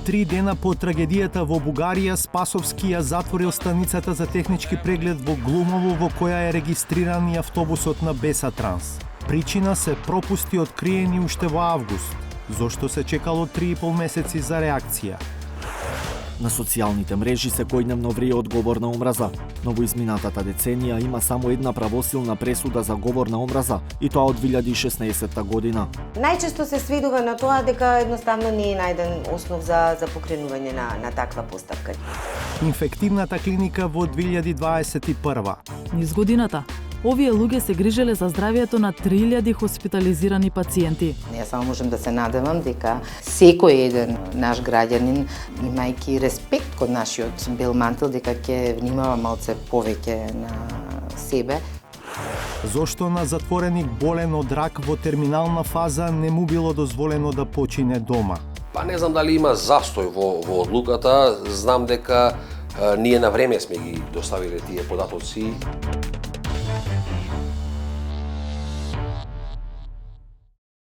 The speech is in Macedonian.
3 дена по трагедијата во Бугарија, Спасовски ја затворил станицата за технички преглед во Глумово, во која е регистриран и автобусот на Беса Транс. Причина се пропусти откриени уште во август, зошто се чекало 3,5 месеци за реакција. На социјалните мрежи секојдневно врие од говор на омраза, но во изминатата деценија има само една правосилна пресуда за говор на омраза, и тоа од 2016 година. Најчесто се сведува на тоа дека едноставно не е најден основ за покренување на таква постапка. Инфективната клиника во 2021. Низ годината, овие луѓе се грижеле за здравието на 3000 хоспитализирани пациенти. Ја само можам да се надевам дека секој еден наш граѓанин, имајќи респект кон нашиот бел мантел, дека ќе внимава малце повеќе на себе. Зошто на затвореник болен од рак во терминална фаза не му било дозволено да почине дома? Па не знам дали има застој во одлуката, знам дека ние на време сме ги доставиле тие податоци.